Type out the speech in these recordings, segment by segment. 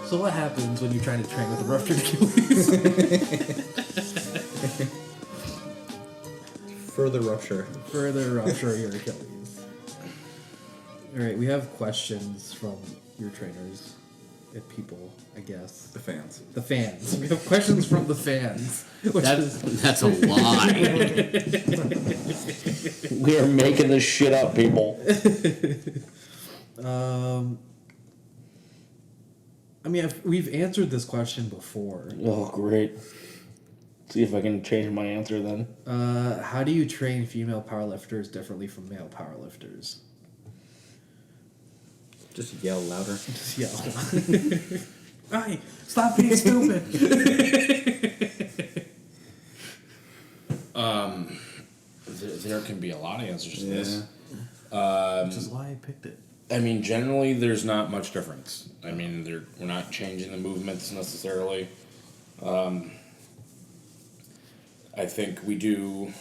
So what happens when you're trying to train with a ruptured Achilles? Further rupture your Achilles. All right, we have questions from your trainers and people, I guess. The fans. The fans. We have questions from the fans. That's a lie. We are making this shit up, people. I mean, we've answered this question before. Oh, great. See if I can change my answer then. How do you train female powerlifters differently from male powerlifters? Just yell louder. Just yell. Hey, stop being stupid. There can be a lot of answers to this. Which is why I picked it. I mean, generally, there's not much difference. I mean, we're not changing the movements necessarily. I think to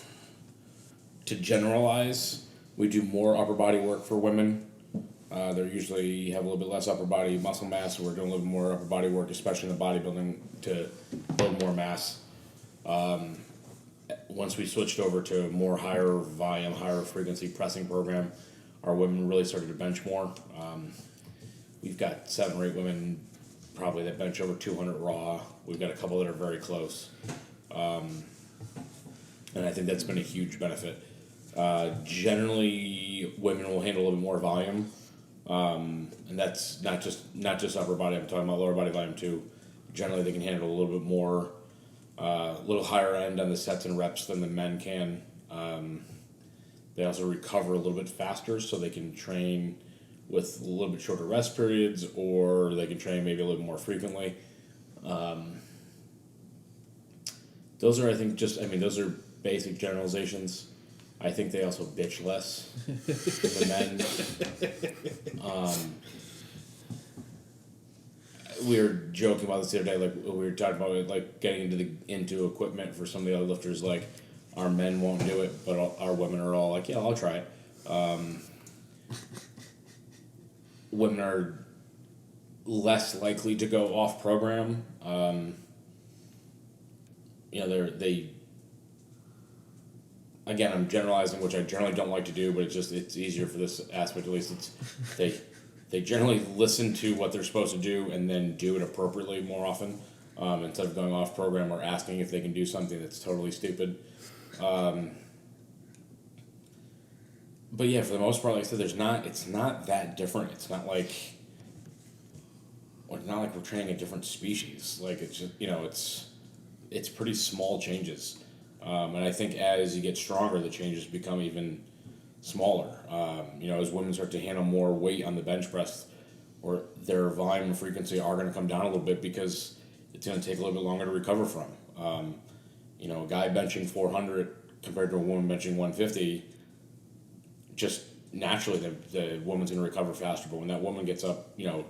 generalize, we do more upper body work for women. They usually have a little bit less upper body muscle mass, so we're doing a little bit more upper body work, especially in the bodybuilding, to build more mass. Once we switched over to a more higher volume, higher frequency pressing program, our women really started to bench more. We've got 7 or 8 women probably that bench over 200 raw. We've got a couple that are very close. And I think that's been a huge benefit. Generally, women will handle a little bit more volume. And that's not just upper body, I'm talking about lower body volume too. Generally, they can handle a little bit more, a little higher end on the sets and reps than the men can. They also recover a little bit faster, so they can train with a little bit shorter rest periods, or they can train maybe a little more frequently. Those are, I think, those are basic generalizations. I think they also bitch less than the men. We were joking about this the other day, like we were talking about like getting into equipment for some of the other lifters, like our men won't do it, but our women are all like, yeah, I'll try it. Women are less likely to go off program. Again, I'm generalizing, which I generally don't like to do, but it's easier for this aspect at least. They generally listen to what they're supposed to do and then do it appropriately more often, instead of going off program or asking if they can do something that's totally stupid. But yeah, for the most part, like I said, it's not that different. It's not like we're training a different species. Like it's just, it's pretty small changes. And I think as you get stronger, the changes become even smaller. As women start to handle more weight on the bench press, or their volume and frequency are going to come down a little bit because it's going to take a little bit longer to recover from. A guy benching 400 compared to a woman benching 150, just naturally the woman's going to recover faster. But when that woman gets up, 2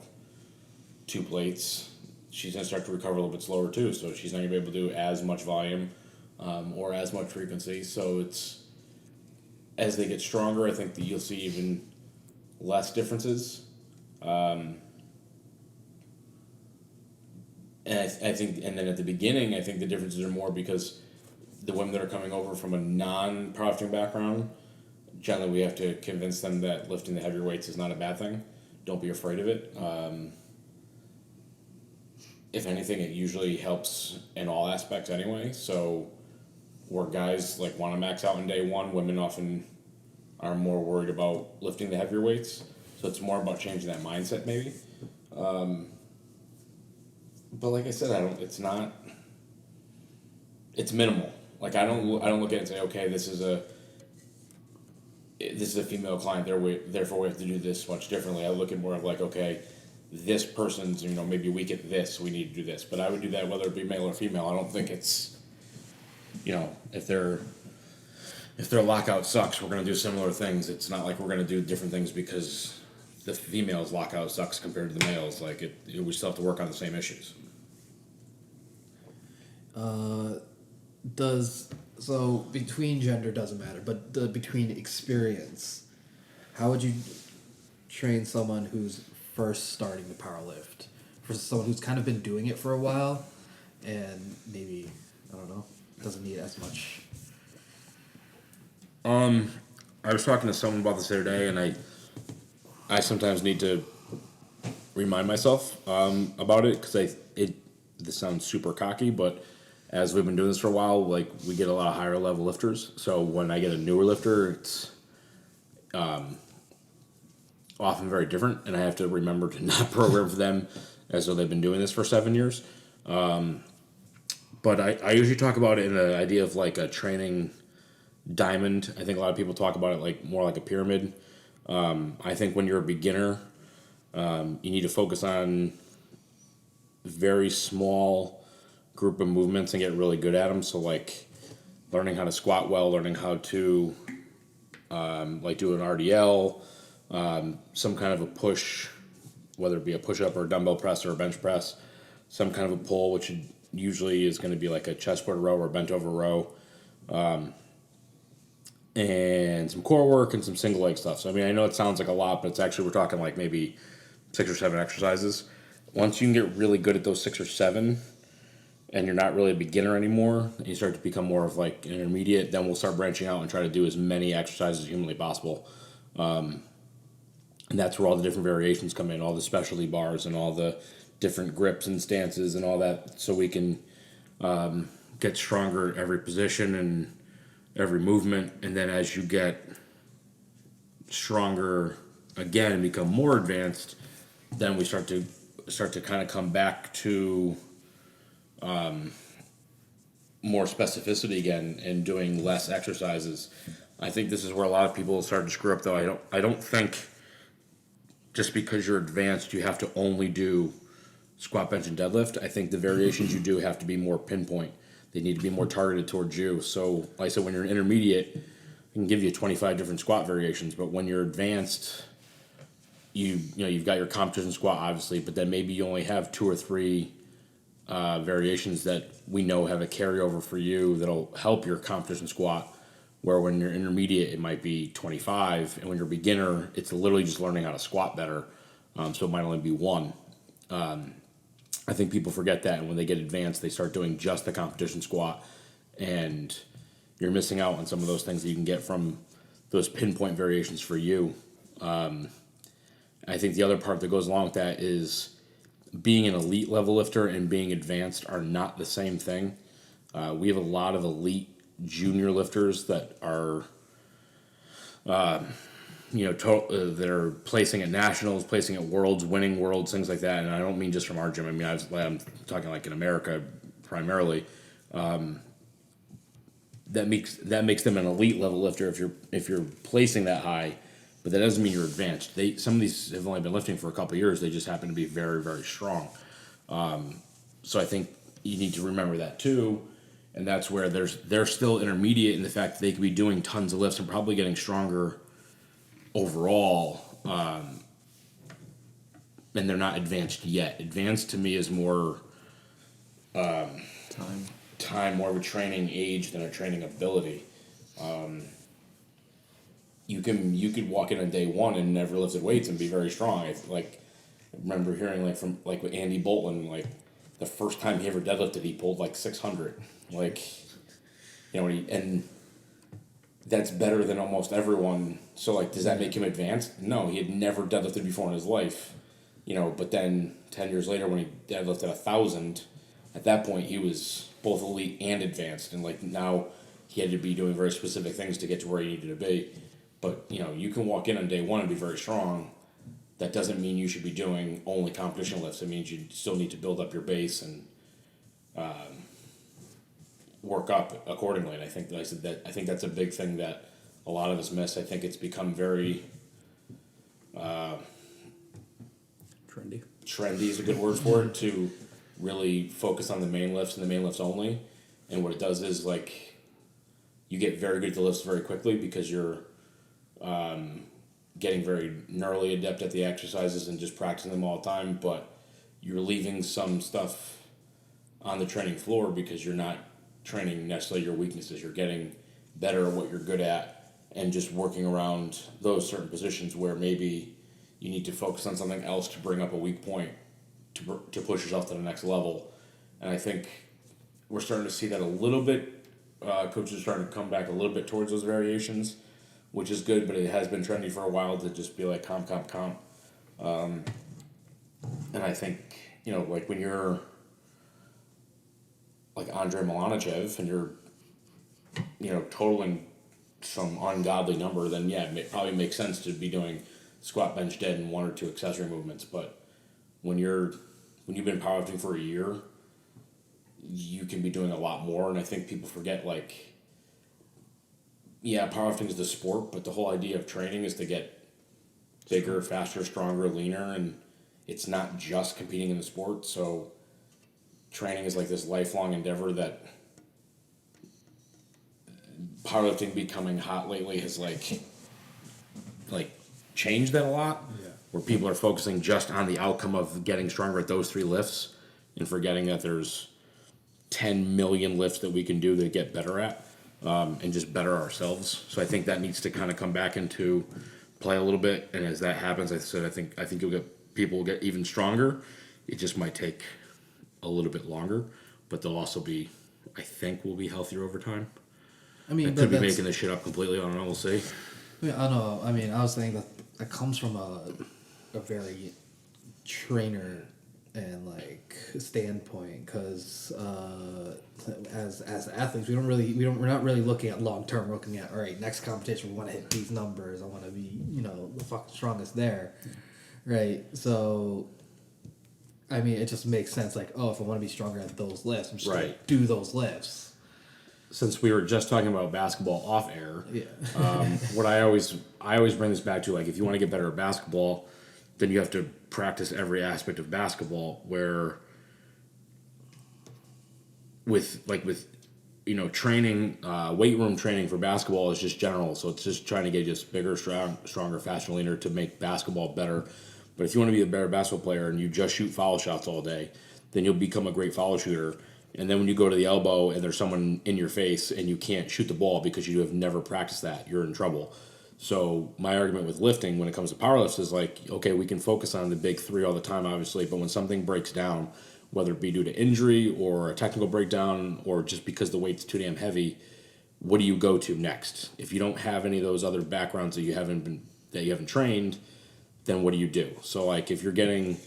plates, she's going to start to recover a little bit slower too. So she's not going to be able to do as much volume or as much frequency. So as they get stronger, I think that you'll see even less differences. And I think, and then at the beginning, I think the differences are more because the women that are coming over from a non-powerlifting background, generally we have to convince them that lifting the heavier weights is not a bad thing. Don't be afraid of it. If anything, it usually helps in all aspects anyway. So where guys want to max out in day one, women often are more worried about lifting the heavier weights. So it's more about changing that mindset maybe. But like I said, it's minimal. Like I don't look at it and say, okay, this is a female client, therefore we have to do this much differently. I look at more of like, okay, this person's, maybe weak at this, we need to do this. But I would do that whether it be male or female. I don't think it's, if their lockout sucks, we're going to do similar things. It's not like we're going to do different things because the female's lockout sucks compared to the male's. Like we still have to work on the same issues. So between gender doesn't matter, but between experience, how would you train someone who's first starting to powerlift for someone who's kind of been doing it for a while and maybe, I don't know, doesn't need as much? I was talking to someone about this the other day, and I sometimes need to remind myself about it because this sounds super cocky, but as we've been doing this for a while, like we get a lot of higher level lifters. So when I get a newer lifter, it's often very different, and I have to remember to not program for them as though they've been doing this for 7 years. But I usually talk about it in the idea of like a training diamond. I think a lot of people talk about it like more like a pyramid. I think when you're a beginner, you need to focus on very small group of movements and get really good at them. So like learning how to squat well, learning how to like do an RDL, some kind of a push, whether it be a push-up or a dumbbell press or a bench press, some kind of a pull, which usually is going to be like a chest-squat row or bent over row, and some core work and some single leg stuff. So I mean, I know it sounds like a lot, but it's actually, we're talking like maybe 6 or 7 exercises. Once you can get really good at those 6 or 7, and you're not really a beginner anymore, and you start to become more of like an intermediate, then we'll start branching out and try to do as many exercises as humanly possible. And that's where all the different variations come in, all the specialty bars and all the different grips and stances and all that, so we can get stronger at every position and every movement. And then as you get stronger again and become more advanced, then we start to kind of come back to more specificity again and doing less exercises. I think this is where a lot of people start to screw up, though. I don't think just because you're advanced you have to only do squat, bench, and deadlift. I think the variations you do have to be more pinpoint. They need to be more targeted towards you. So like I said, when you're an intermediate, I can give you 25 different squat variations, but when you're advanced, you've got your competition squat obviously, but then maybe you only have 2 or 3 variations that we know have a carryover for you that'll help your competition squat, where when you're intermediate it might be 25, and when you're beginner it's literally just learning how to squat better, so it might only be 1. I think people forget that, and when they get advanced they start doing just the competition squat, and you're missing out on some of those things that you can get from those pinpoint variations for you. I think the other part that goes along with that is being an elite level lifter and being advanced are not the same thing. We have a lot of elite junior lifters that are, that are placing at nationals, placing at worlds, winning worlds, things like that. And I don't mean just from our gym. I mean, I'm talking like in America primarily. That makes them an elite level lifter if you're placing that high. But that doesn't mean you're advanced. Some of these have only been lifting for a couple of years. They just happen to be very, very strong. So I think you need to remember that too. And that's where they're still intermediate in the fact that they could be doing tons of lifts and probably getting stronger overall. And they're not advanced yet. Advanced to me is more time, more of a training age than a training ability. You could walk in on day 1 and never lifted weights and be very strong. I remember hearing from with Andy Bolton, like the first time he ever deadlifted, he pulled like 600. And that's better than almost everyone. So does that make him advanced? No, he had never deadlifted before in his life. But then 10 years later when he deadlifted 1,000, at that point he was both elite and advanced, and now he had to be doing very specific things to get to where he needed to be. But, you can walk in on day 1 and be very strong. That doesn't mean you should be doing only competition lifts. It means you still need to build up your base and work up accordingly. And I think that's a big thing that a lot of us miss. I think it's become very trendy. Trendy is a good word for it, to really focus on the main lifts and the main lifts only. And what it does is you get very good at the lifts very quickly because you're getting very neurally adept at the exercises and just practicing them all the time, but you're leaving some stuff on the training floor because you're not training necessarily your weaknesses. You're getting better at what you're good at and just working around those certain positions where maybe you need to focus on something else to bring up a weak point to push yourself to the next level. And I think we're starting to see that a little bit. Coaches are starting to come back a little bit towards those variations, which is good, but it has been trendy for a while to just be like comp. And I think, like when you're like Andre Milanichev and you're, totaling some ungodly number, then yeah, it probably makes sense to be doing squat, bench, dead, and 1 or 2 accessory movements. But when you've been powerlifting for a year, you can be doing a lot more. And I think people forget, like, yeah, powerlifting is the sport, but the whole idea of training is to get bigger, faster, stronger, leaner, and it's not just competing in the sport. So training is like this lifelong endeavor that powerlifting becoming hot lately has like changed that a lot. Yeah. Where people are focusing just on the outcome of getting stronger at those 3 lifts and forgetting that there's 10 million lifts that we can do to get better at, and just better ourselves. So I think that needs to kind of come back into play a little bit. And as that happens, I said, I think people will get even stronger. It just might take a little bit longer, but they'll also be, I think, will be healthier over time. I mean, I could be making this shit up completely. I don't know. We'll see. I don't know. I mean, I was thinking that comes from a very trainer and like standpoint, because as athletes, we're not really looking at long term. We're looking at, all right, next competition, we want to hit these numbers. I want to be the fucking strongest there, right? So, I mean, it just makes sense. Like, oh, if I want to be stronger at those lifts, I'm just gonna do those lifts. Since we were just talking about basketball off air, Yeah. what I always bring this back to, like, if you want to get better at basketball, then you have to practice every aspect of basketball. Where with training, weight room training for basketball is just general, so it's just trying to get just bigger, stronger, faster, leaner to make basketball better. But if you want to be a better basketball player and you just shoot foul shots all day, then you'll become a great foul shooter. And then when you go to the elbow and there's someone in your face and you can't shoot the ball because you have never practiced that, you're in trouble. So my argument with lifting when it comes to powerlifts is like, okay, we can focus on the big 3 all the time, obviously, but when something breaks down, whether it be due to injury or a technical breakdown or just because the weight's too damn heavy, what do you go to next? If you don't have any of those other backgrounds that you haven't trained, then what do you do? So like if you're getting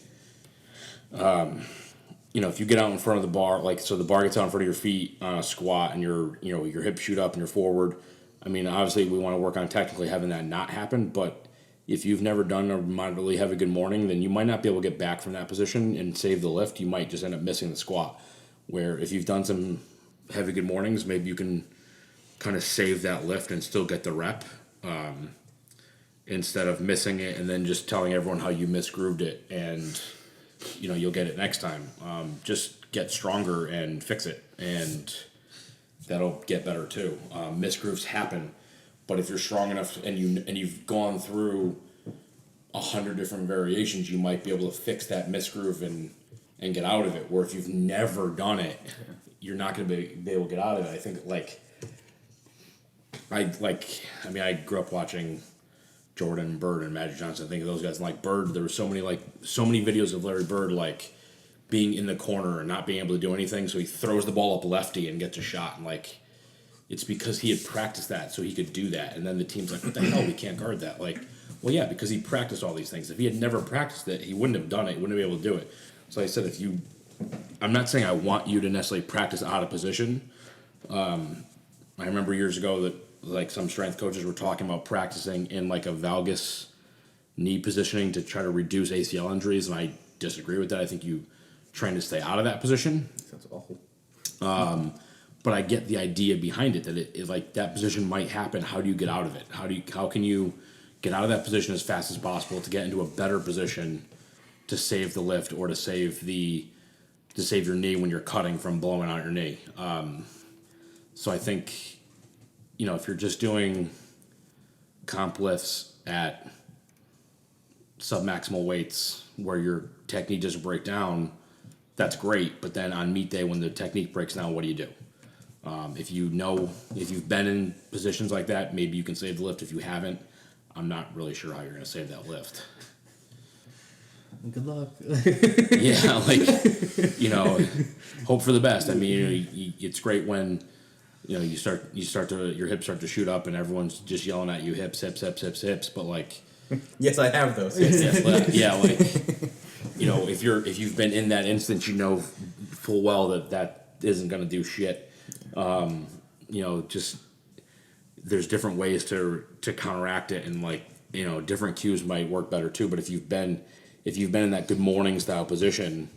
if you get out in front of the bar, like, so the bar gets out in front of your feet on a squat and your hips shoot up and you're forward. I mean, obviously we want to work on technically having that not happen, but if you've never done a moderately heavy good morning, then you might not be able to get back from that position and save the lift. You might just end up missing the squat. Where if you've done some heavy good mornings, maybe you can kind of save that lift and still get the rep, instead of missing it and then just telling everyone how you misgrooved it and you'll get it next time. Just get stronger and fix it, and that'll get better too. Misgrooves happen, but if you're strong enough and you've gone through 100 different variations, you might be able to fix that misgroove and get out of it. Where if you've never done it, you're not going to be able to get out of it. I think I grew up watching Jordan, Bird, and Magic Johnson. I think of those guys. And like Bird, there were so many videos of Larry Bird like being in the corner and not being able to do anything. So he throws the ball up lefty and gets a shot. And like, it's because he had practiced that, so he could do that. And then the team's like, "What the hell? We can't guard that." Like, well, yeah, because he practiced all these things. If he had never practiced it, he wouldn't have done it. He wouldn't be able to do it. So I said, I'm not saying I want you to necessarily practice out of position. I remember years ago that like some strength coaches were talking about practicing in like a valgus knee positioning to try to reduce ACL injuries, and I disagree with that. I think you train to stay out of that position. Sounds awful. But I get the idea behind it, that it like that position might happen. How do you get out of it? How can you get out of that position as fast as possible to get into a better position to save the lift or to save your knee when you're cutting from blowing out your knee? So I think, if you're just doing comp lifts at submaximal weights where your technique doesn't break down, that's great. But then on meet day, when the technique breaks down, what do you do? If you've been in positions like that, maybe you can save the lift. If you haven't, I'm not really sure how you're going to save that lift. good luck. Yeah, like, you know, hope for the best. I mean, it's great when, you know, your hips start to shoot up and everyone's just yelling at you, hips, hips, hips, hips, hips. But like, Yes, I have those. yeah, like, you know, if you've been in that instance, you know full well that isn't going to do shit. You know, just there's different ways to counteract it, and like, you know, different cues might work better too. But if you've been in that good morning style position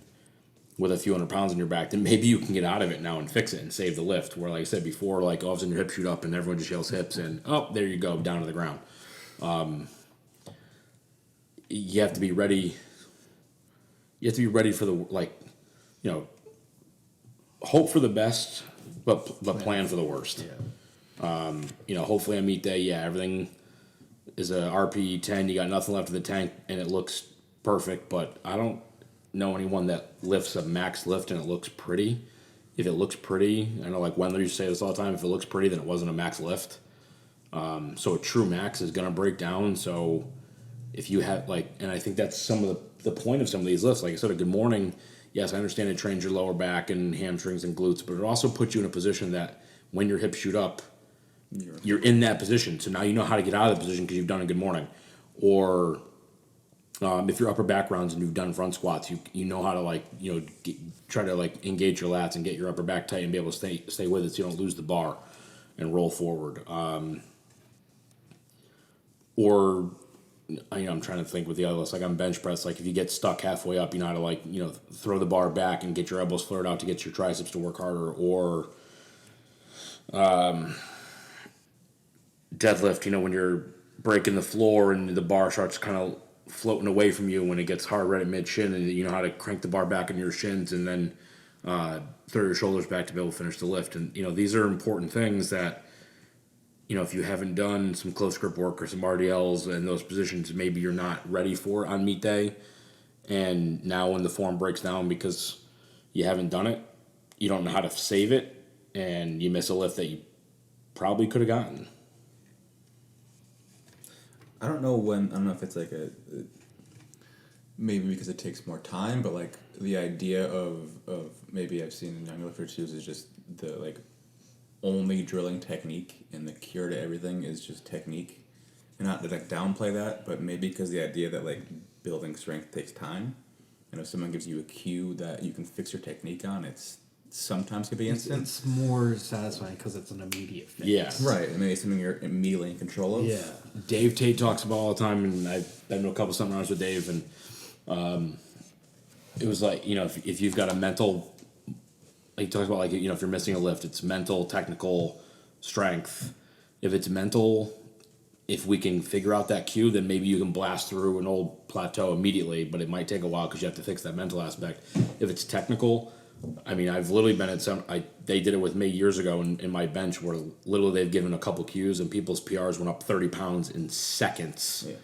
with a few hundred pounds on your back, then maybe you can get out of it now and fix it and save the lift. Where, like I said before, like all of a sudden your hips shoot up and everyone just yells hips and oh, there you go, down to the ground. You have to be ready. You have to be ready for the, like, you know, hope for the best, but plan for the worst. Yeah. You know, hopefully on meet day, yeah, everything is a RPE 10. You got nothing left in the tank, and it looks perfect. But I don't know anyone that lifts a max lift and it looks pretty. If it looks pretty, I know like Wendler used to say this all the time. If it looks pretty, then it wasn't a max lift. So a true max is gonna break down. So if you have like, and I think that's some of the point of some of these lifts. Like I said, a good morning. Yes, I understand it trains your lower back and hamstrings and glutes, but it also puts you in a position that when your hips shoot up, you're in that position. So now you know how to get out of the position because you've done a good morning. Or if your upper back rounds and you've done front squats, you know how to, like, you know, try to like engage your lats and get your upper back tight and be able to stay with it so you don't lose the bar and roll forward. Or, you know, I'm trying to think with the other list, like on bench press, like if you get stuck halfway up, you know how to, like, you know, throw the bar back and get your elbows flared out to get your triceps to work harder. Or deadlift, you know, when you're breaking the floor and the bar starts kind of floating away from you when it gets hard right at mid shin, and you know how to crank the bar back into your shins and then throw your shoulders back to be able to finish the lift. And, you know, these are important things that, you know, if you haven't done some close grip work or some RDLs in those positions, maybe you're not ready for on meet day. And now when the form breaks down because you haven't done it, you don't know how to save it, and you miss a lift that you probably could have gotten. I don't know if it's like maybe because it takes more time, but like the idea of maybe I've seen in young lifters too is just the like only drilling technique, and the cure to everything is just technique. And not to like downplay that, but maybe because the idea that like building strength takes time, and if someone gives you a cue that you can fix your technique on, it's sometimes can be instant. It's more satisfying because it's an immediate fix. Yeah. Right, and maybe something you're immediately in control of. Yeah. Dave Tate talks about all the time, and I've been to a couple seminars with Dave, and it was like, you know, if you've got a mental, like he talks about, like, you know, if you're missing a lift, it's mental, technical, strength. If it's mental, if we can figure out that cue, then maybe you can blast through an old plateau immediately, but it might take a while because you have to fix that mental aspect. If it's technical, I mean, I've literally been at they did it with me years ago in my bench where literally they've given a couple cues and people's PRs went up 30 pounds in seconds. Yeah.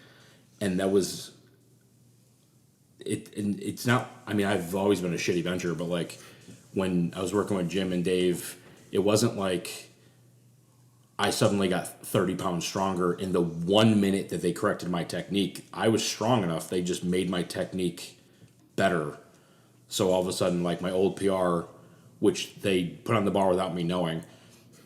And that was, and it's not, I mean, I've always been a shitty bencher, but like when I was working with Jim and Dave, it wasn't like I suddenly got 30 pounds stronger in the 1 minute that they corrected my technique. I was strong enough. They just made my technique better. So all of a sudden, like my old PR, which they put on the bar without me knowing,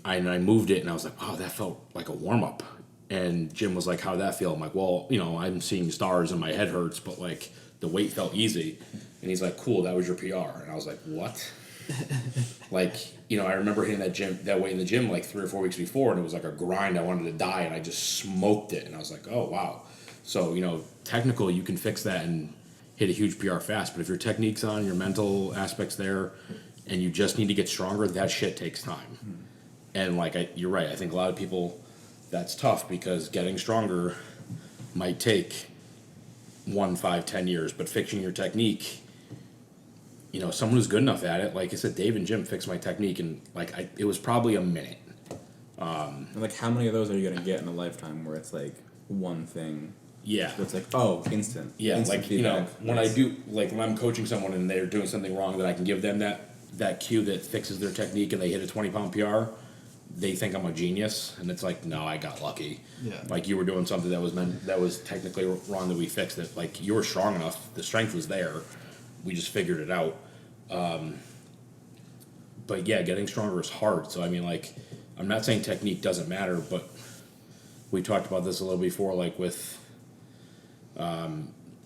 I moved it and I was like, wow, that felt like a warm up. And Jim was like, how'd that feel? I'm like, well, you know, I'm seeing stars and my head hurts, but like the weight felt easy. And he's like, cool, that was your PR. And I was like, what? Like, you know, I remember hitting that weight in the gym like 3 or 4 weeks before, and it was like a grind. I wanted to die, and I just smoked it. And I was like, oh, wow. So, you know, technical, you can fix that and hit a huge PR fast. But if your technique's on, your mental aspect's there, and you just need to get stronger, that shit takes time. Mm-hmm. And like, you're right. I think a lot of people, that's tough because getting stronger might take 1, 5, 10 years, but fixing your technique, you know, someone who's good enough at it, like I said, Dave and Jim fixed my technique, and like it was probably a minute. And like, how many of those are you gonna get in a lifetime where it's like one thing? Yeah. It's like, oh, instant. Yeah, instant like, feedback. You know, when yes. I do, like when I'm coaching someone and they're doing something wrong, that I can give them that cue that fixes their technique and they hit a 20-pound PR, they think I'm a genius, and it's like, no, I got lucky. Yeah. Like you were doing something that was technically wrong that we fixed it. Like you were strong enough, the strength was there, we just figured it out. But yeah, getting stronger is hard. So I mean, like, I'm not saying technique doesn't matter, but we talked about this a little before, like with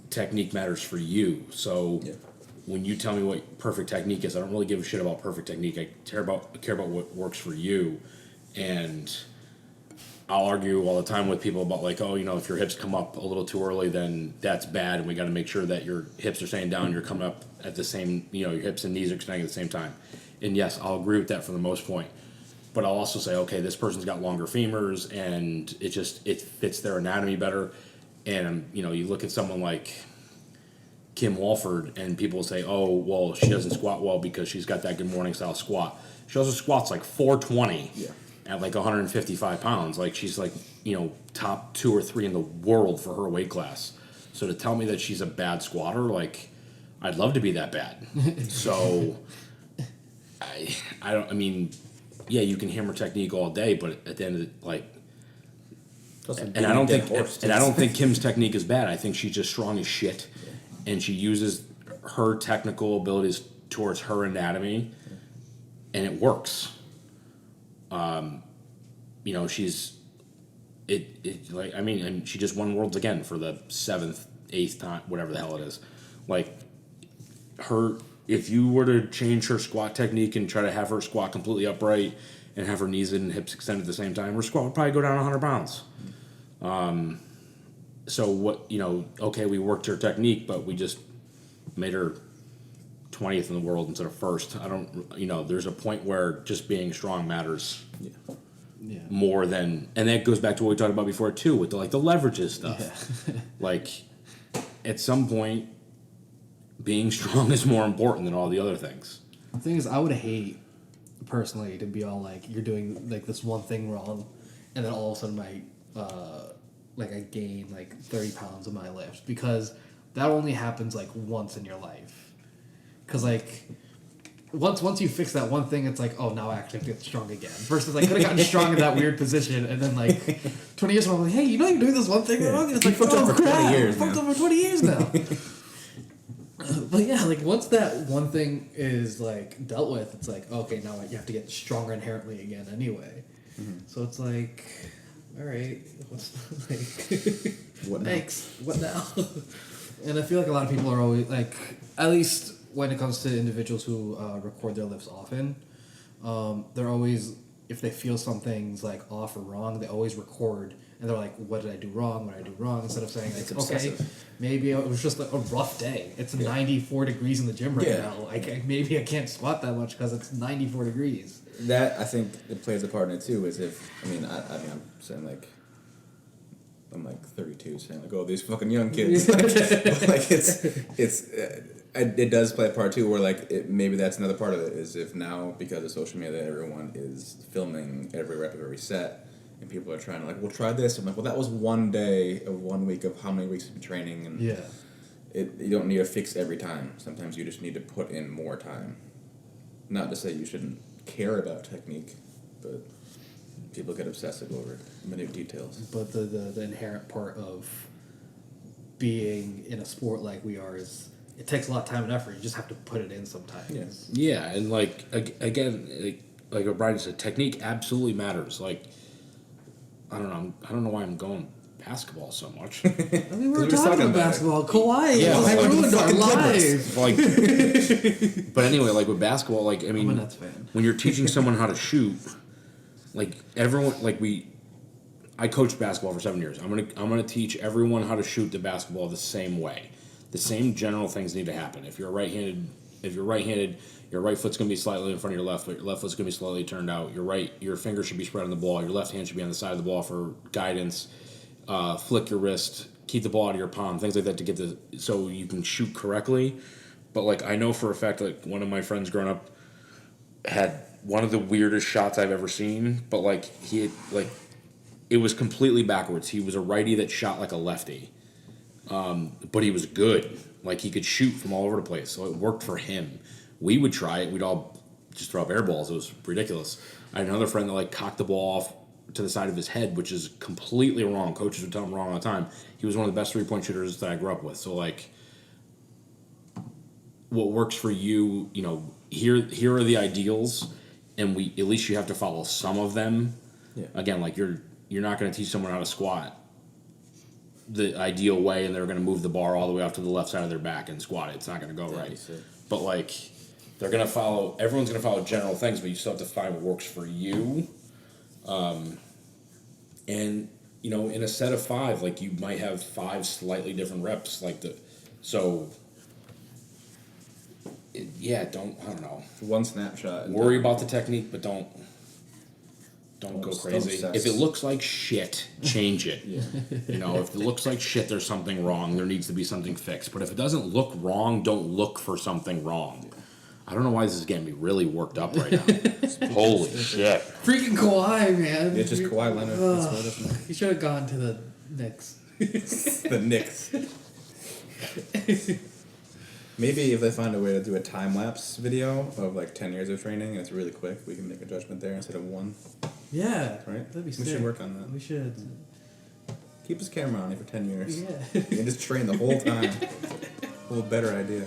technique matters for you. So when you tell me what perfect technique is, I don't really give a shit about perfect technique. I care about what works for you. And I'll argue all the time with people about like, oh, if your hips come up a little too early, then that's bad, and we got to make sure that your hips are staying down. You're coming up at the same, your hips and knees are extending at the same time. And yes, I'll agree with that for the most point. But I'll also say, okay, this person's got longer femurs, and it fits their anatomy better. And you look at someone like Kim Walford, and people will say, oh, well, she doesn't squat well because she's got that good morning style squat. She also squats like 420 at like 155 pounds. Like she's like, top 2 or 3 in the world for her weight class. So to tell me that she's a bad squatter, like, I'd love to be that bad. So yeah, you can hammer technique all day, but at the end of the, like, and I don't think Kim's technique is bad. I think she's just strong as shit, and she uses her technical abilities towards her anatomy, and it works. And she just won Worlds again for the 7th, 8th time, whatever the hell it is. Like, if you were to change her squat technique and try to have her squat completely upright and have her knees and hips extended at the same time, her squat would probably go down 100 pounds. So what, okay, we worked her technique, but we just made her 20th in the world instead of first. There's a point where just being strong matters more than, and that goes back to what we talked about before too, with the leverages stuff. Yeah. Like, at some point, being strong is more important than all the other things. The thing is, I would hate, personally, to be all like, you're doing like this one thing wrong, and then all of a sudden I gain like 30 pounds of my lifts, because that only happens like once in your life. Because like, once you fix that one thing, it's like, oh, now I actually get strong again. Versus I could have gotten strong in that weird position, and then like 20 years from now, I'm like, hey, you're doing this one thing wrong? And it's like, oh crap, I fucked up for 20 years now. But yeah, like once that one thing is like dealt with, it's like, okay, now you have to get stronger inherently again anyway. Mm-hmm. So it's like, all right, what thanks, what now? And I feel like a lot of people are always like, at least when it comes to individuals who record their lifts often, they're always, if they feel something's like off or wrong, they always record. And they're like, what did I do wrong? What did I do wrong? Instead of saying, like, okay, maybe it was just like a rough day. It's 94 degrees in the gym right now. Maybe I can't squat that much because it's 94 degrees. That, I think, it plays a part in it, too, is if, I'm saying, like, I'm like 32, saying, like, oh, these fucking young kids. But, like, it does play a part, too, where, like, maybe that's another part of it, is if now, because of social media, everyone is filming every rep of every set, and people are trying to, like, well, try this. I'm like, well, that was one day of 1 week of how many weeks you've been training. And you don't need to fix every time. Sometimes you just need to put in more time. Not to say you shouldn't care about technique, but people get obsessive over minute details. But the inherent part of being in a sport like we are is it takes a lot of time and effort. You just have to put it in sometimes. Yeah, and, like, again, like O'Brien said, technique absolutely matters. Like, I don't know why I'm going basketball so much. I mean, we're talking about basketball. Kawhi ruined our lives. Like, but anyway, like with basketball, like, I mean, I'm a Nets fan. When you're teaching someone how to shoot, like everyone, like I coached basketball for 7 years. I'm gonna teach everyone how to shoot the basketball the same way. The same general things need to happen. If you're right-handed, your right foot's going to be slightly in front of your left foot. Your left foot's going to be slightly turned out. Your finger should be spread on the ball. Your left hand should be on the side of the ball for guidance. Flick your wrist. Keep the ball out of your palm. Things like that so you can shoot correctly. But, like, I know for a fact, like, one of my friends growing up had one of the weirdest shots I've ever seen. But, like, it was completely backwards. He was a righty that shot like a lefty. But he was good. Like, he could shoot from all over the place. So it worked for him. We would try it. We'd all just throw up air balls. It was ridiculous. I had another friend that like cocked the ball off to the side of his head, which is completely wrong. Coaches would tell him wrong all the time. He was one of the best 3-point shooters that I grew up with. So like, what works for you, you know, here are the ideals, and at least you have to follow some of them. Yeah. Again, like you're not going to teach someone how to squat the ideal way, and they're going to move the bar all the way off to the left side of their back and squat it. It's not going to go right. But like, everyone's going to follow general things, but you still have to find what works for you. And you know, in a set of 5, like you might have 5 slightly different reps, I don't know. One snapshot. Worry about the technique, but don't go crazy. Don't if it looks like shit, change it. Yeah. You know, if it looks like shit, there's something wrong. There needs to be something fixed. But if it doesn't look wrong, don't look for something wrong. Yeah. I don't know why this is getting me really worked up right now. Holy shit. Freaking Kawhi, man. It's just Kawhi Leonard. He should have gone to the Knicks. The Knicks. Maybe if they find a way to do a time-lapse video of like 10 years of training and it's really quick, we can make a judgment there instead of 1. Yeah. Right? That'd be sick. We should work on that. We should. Keep his camera on you for 10 years. Yeah. You can just train the whole time. A little better idea.